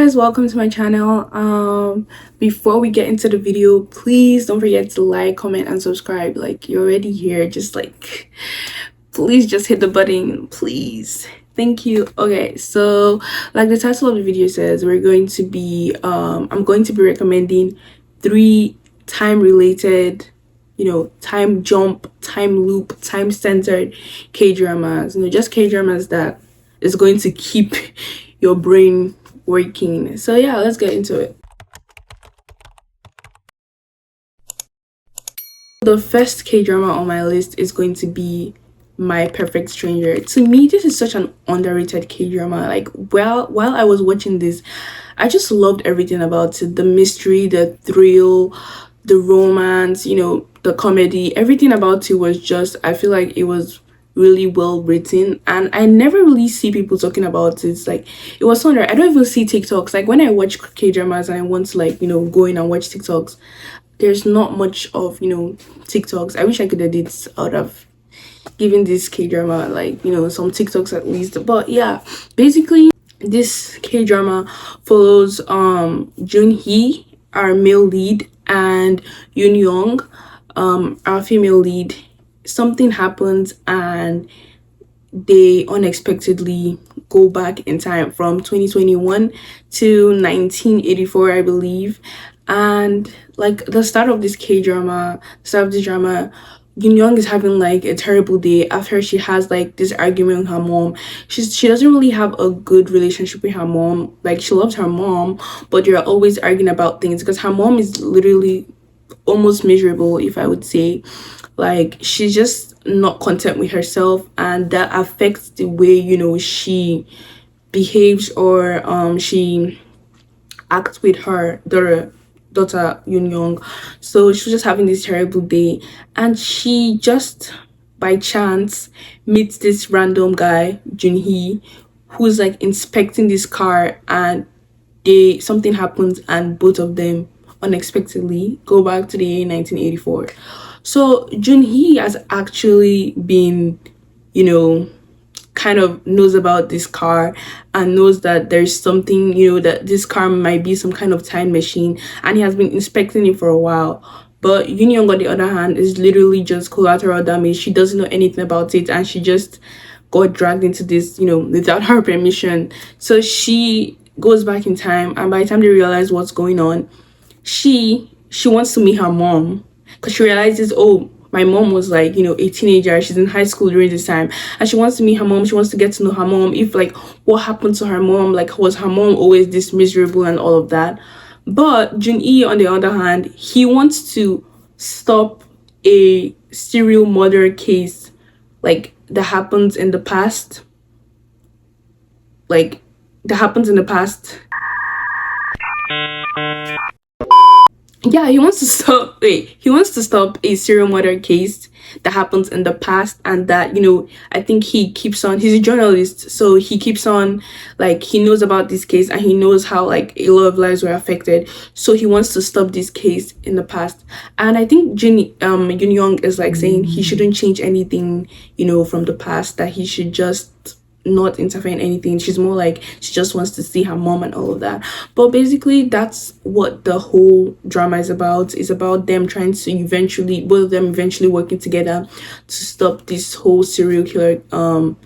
guys, welcome to my channel. Before we get into the video, please don't forget to like, comment and subscribe. Like, you're already here, just like please just hit the button, please. Thank you. Okay, so like the title of the video says, we're going to be I'm going to be recommending 3 time related, time jump, time loop, time centered K-dramas. Just K-dramas that is going to keep your brain working. So yeah, let's get into it. The first K-drama on my list is going to be My Perfect Stranger. To me, this is such an underrated K-drama. Like, while I was watching this, I just loved everything about it. The mystery, the thrill, the romance, the comedy, everything about it was just, I feel like it was really well written, and I never really see people talking about it. Like, it was something I don't even see TikToks. Like, when I watch K-dramas and I want to, like, go in and watch TikToks, there's not much of TikToks. I wish I could edit out of giving this K-drama like some TikToks at least. But yeah, basically this K-drama follows Junhee, our male lead, and Yoon Young, our female lead. Something happens and they unexpectedly go back in time from 2021 to 1984, I believe. And like the start of this drama, Yoon Young is having like a terrible day after she has like this argument with her mom. She doesn't really have a good relationship with her mom. Like, she loves her mom, but they're always arguing about things because her mom is literally almost miserable, if I would say. Like, she's just not content with herself, and that affects the way she behaves or she acts with her daughter Yoon Young. So she was just having this terrible day, and she just by chance meets this random guy, Junhee, who's like inspecting this car, and something happens and both of them unexpectedly go back to the year 1984. So Junhee has actually been, kind of knows about this car and knows that there's something, that this car might be some kind of time machine, and he has been inspecting it for a while. But Yoon Young, on the other hand, is literally just collateral damage. She doesn't know anything about it, and she just got dragged into this, without her permission. So she goes back in time, and by the time they realize what's going on, she wants to meet her mom, because she realizes, oh, my mom was like a teenager, she's in high school during this time, and she wants to meet her mom. She wants to get to know her mom, if like what happened to her mom, like was her mom always this miserable and all of that. But Junhee, on the other hand, he wants to stop a serial murder case like that happens in the past, yeah, he wants to stop a serial murder case that happens in the past. And that I think he's a journalist, so he keeps on, like, he knows about this case, and he knows how like a lot of lives were affected, so he wants to stop this case in the past. And I think Yoon Young is like saying he shouldn't change anything from the past, that he should just not interfere in anything. She's more like she just wants to see her mom and all of that. But basically that's what the whole drama is about. It's about them trying to both of them eventually working together to stop this whole serial killer and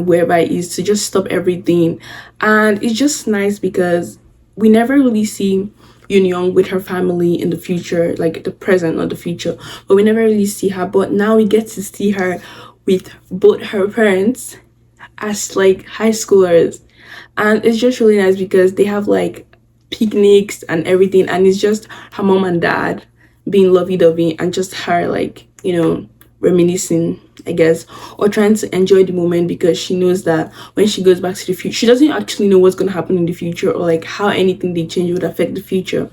wherever it is, to just stop everything. And it's just nice because we never really see Yoon Young with her family in the future, like the present, not the future, but we never really see her. But now we get to see her with both her parents as like high schoolers, and it's just really nice because they have like picnics and everything, and it's just her mom and dad being lovey-dovey, and just her like reminiscing, I guess, or trying to enjoy the moment, because she knows that when she goes back to the future, she doesn't actually know what's going to happen in the future, or like how anything they change would affect the future.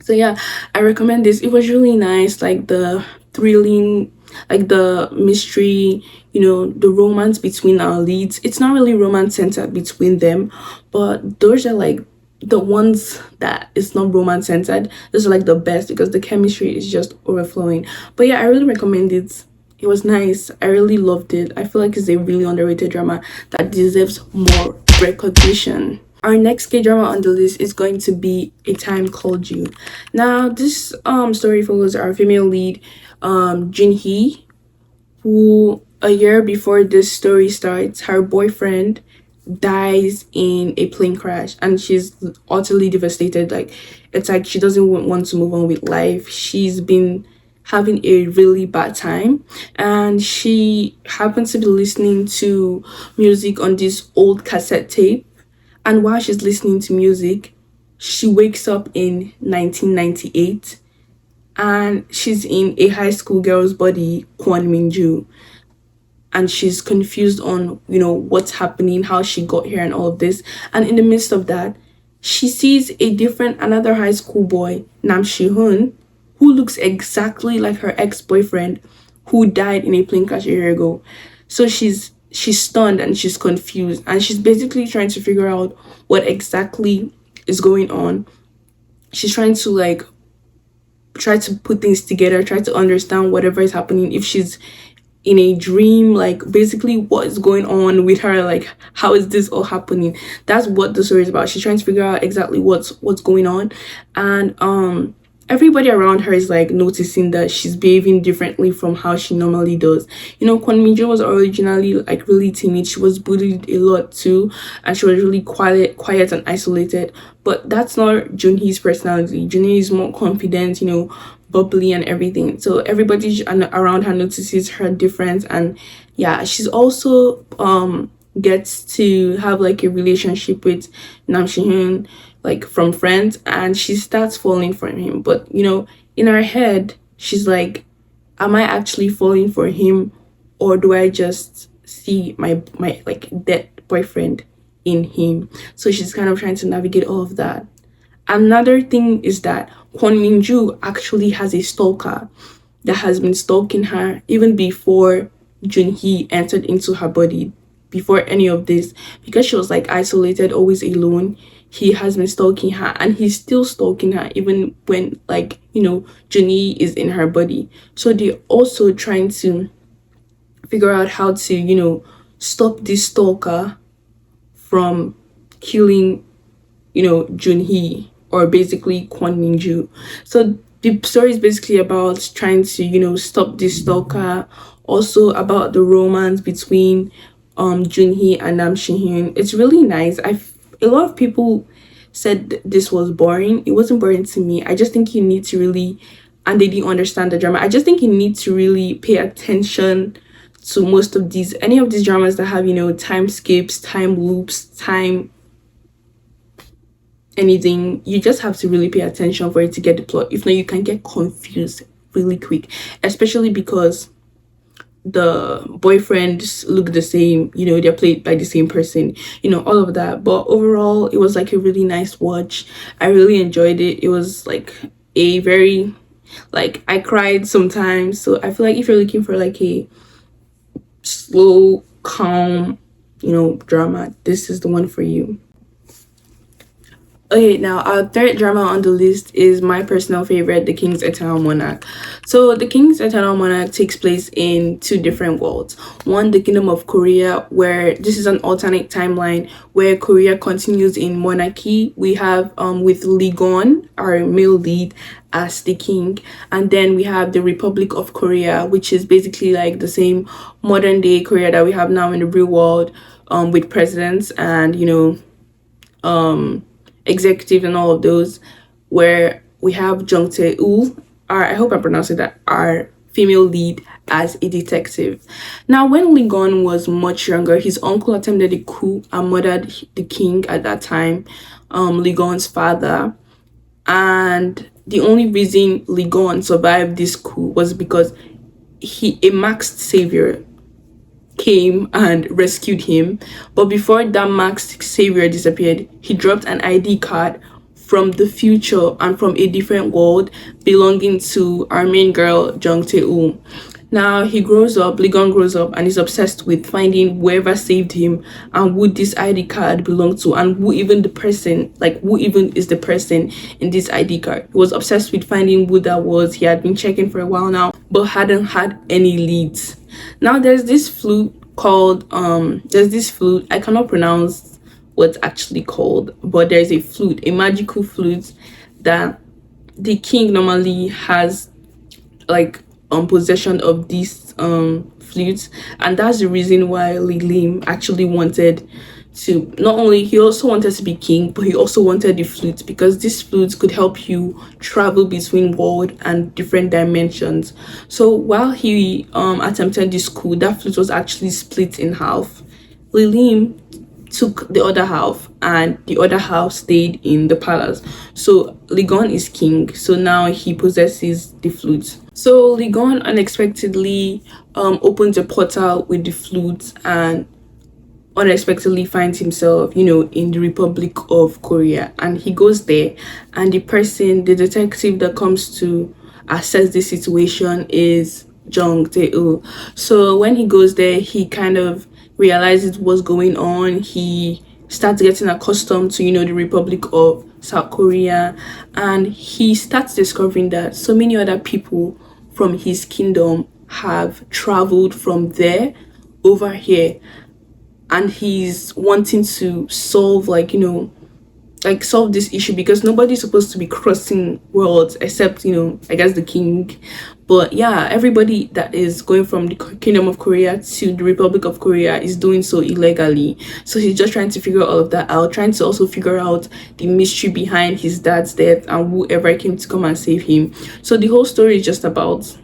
So yeah, I recommend this. It was really nice, like the thrilling, like the mystery, the romance between our leads. It's not really romance centered between them, but those are like the ones that is not romance centered. Those are like the best, because the chemistry is just overflowing. But yeah, I really recommend it. It was nice. I really loved it. I feel like it's a really underrated drama that deserves more recognition. Our next K drama on the list is going to be A Time Called You. Now, this story follows our female lead, Jin Hee, who a year before this story starts, her boyfriend dies in a plane crash, and she's utterly devastated. Like, it's like she doesn't want to move on with life. She's been having a really bad time, and she happens to be listening to music on this old cassette tape. And while she's listening to music, she wakes up in 1998, and she's in a high school girl's body, Kwon Minju, and she's confused on, what's happening, how she got here, and all of this. And in the midst of that, she sees another high school boy, Nam Shi-hoon, who looks exactly like her ex-boyfriend who died in a plane crash a year ago. So she's stunned and she's confused, and she's basically trying to figure out what exactly is going on. She's trying to try to put things together, try to understand whatever is happening, if she's in a dream, like basically what is going on with her, like how is this all happening. That's what the story is about. She's trying to figure out exactly what's going on. And everybody around her is like noticing that she's behaving differently from how she normally does. Kwon Minjo was originally like really timid. She was bullied a lot too, and she was really quiet and isolated. But that's not Junhee's personality. Junhee is more confident, bubbly and everything. So everybody around her notices her difference. And yeah, she's also gets to have like a relationship with Nam Shi-hyun, like from friends, and she starts falling for him. But in her head, she's like, am I actually falling for him, or do I just see my like dead boyfriend in him? So she's kind of trying to navigate all of that. Another thing is that Kwon Minju actually has a stalker that has been stalking her even before Junhee entered into her body, before any of this, because she was like isolated, always alone. He has been stalking her, and he's still stalking her even when Junhee is in her body. So they're also trying to figure out how to stop this stalker from killing Junhee, or basically Kwon Minju. So the story is basically about trying to stop this stalker, also about the romance between Junhee and Nam Shi-hyun. It's really nice. A lot of people said this was boring. It wasn't boring to me. I just think you need to really, and they didn't understand the drama. I just think you need to really pay attention to most of any of these dramas that have time skips, time loops, time anything. You just have to really pay attention for it to get the plot. If not, you can get confused really quick, especially because the boyfriends look the same, they're played by the same person, all of that. But overall, it was like a really nice watch. I really enjoyed it. It was like a very, like, I cried sometimes. So I feel like if you're looking for like a slow, calm, drama, this is the one for you. Okay, now our third drama on the list is my personal favorite, The King's Eternal Monarch. So The King's Eternal Monarch takes place in two different worlds. One, the Kingdom of Korea, where this is an alternate timeline where Korea continues in monarchy. We have with Lee Gon, our male lead, as the king. And then we have the Republic of Korea, which is basically like the same modern day Korea that we have now in the real world, with presidents and executive and all of those, where we have Jung Tae-ul, I hope I pronounced it that, our female lead, as a detective. Now, when Lee Gon was much younger, his uncle attempted a coup and murdered the king at that time, Lee Gon's father. And the only reason Lee Gon survived this coup was because a masked savior came and rescued him. But before that masked savior disappeared, he dropped an ID card from the future and from a different world belonging to our main girl, Jung Tae-ul. Now he grows up, Lee Gon grows up, and is obsessed with finding whoever saved him and who this ID card belonged to, and who even is the person in this ID card. He was obsessed with finding who that was. He had been checking for a while now, but hadn't had any leads. Now there's this flute, I cannot pronounce what's actually called, but there's a flute, a magical flute that the king normally has, like, possession of these flutes. And that's the reason why Lilim actually wanted to, not only he also wanted to be king, but he also wanted the flute, because these flutes could help you travel between world and different dimensions. So while he attempted this coup, that flute was actually split in half. Lilim took the other half, and the other half stayed in the palace. So Ligon is king, so now he possesses the flute. So Ligon unexpectedly opens a portal with the flute, and unexpectedly finds himself, in the Republic of Korea. And he goes there, and the detective that comes to assess the situation is Jung Tae-il. So when he goes there, he kind of realizes what's going on. He starts getting accustomed to, the Republic of South Korea, and he starts discovering that so many other people from his kingdom have traveled from there over here, and he's wanting to solve, solve this issue, because nobody's supposed to be crossing worlds except, I guess, the king. But yeah, everybody that is going from the Kingdom of Korea to the Republic of Korea is doing so illegally. So he's just trying to figure all of that out, trying to also figure out the mystery behind his dad's death and whoever came to come and save him. So the whole story is just about,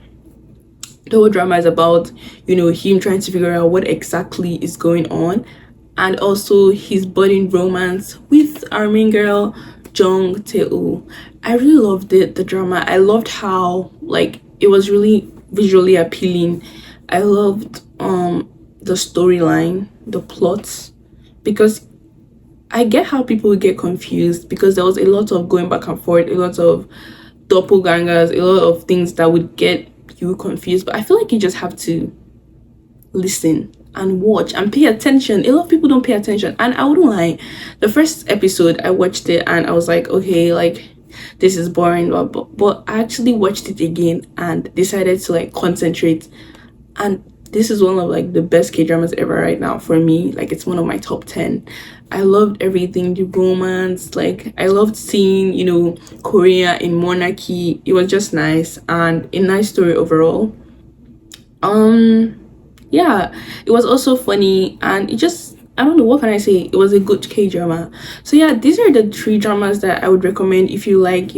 the whole drama is about, him trying to figure out what exactly is going on, and also his budding romance with our main girl, Jung Tae-il. I really loved it, the drama. I loved how, it was really visually appealing. I loved the storyline, the plots, because I get how people would get confused, because there was a lot of going back and forth, a lot of doppelgangers, a lot of things that would get you confused. But I feel like you just have to listen and watch and pay attention. A lot of people don't pay attention, and I wouldn't lie, the first episode I watched it and I was like, okay, this is boring, but I actually watched it again and decided to concentrate. And this is one of the best K-dramas ever right now for me. It's one of my top 10. I loved everything, the romance, I loved seeing, Korea in monarchy. It was just nice, and a nice story overall. Yeah, it was also funny, and it just, I don't know, what can I say, it was a good K-drama. So yeah, these are the 3 dramas that I would recommend if you like,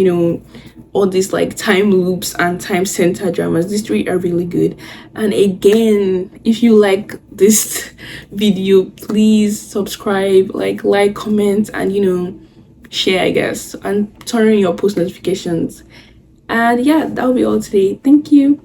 all these time loops and time center dramas. These 3 are really good. And again, if you like this video, please subscribe, like, comment, and share, I guess, and turn on your post notifications. And yeah, that'll be all today. Thank you.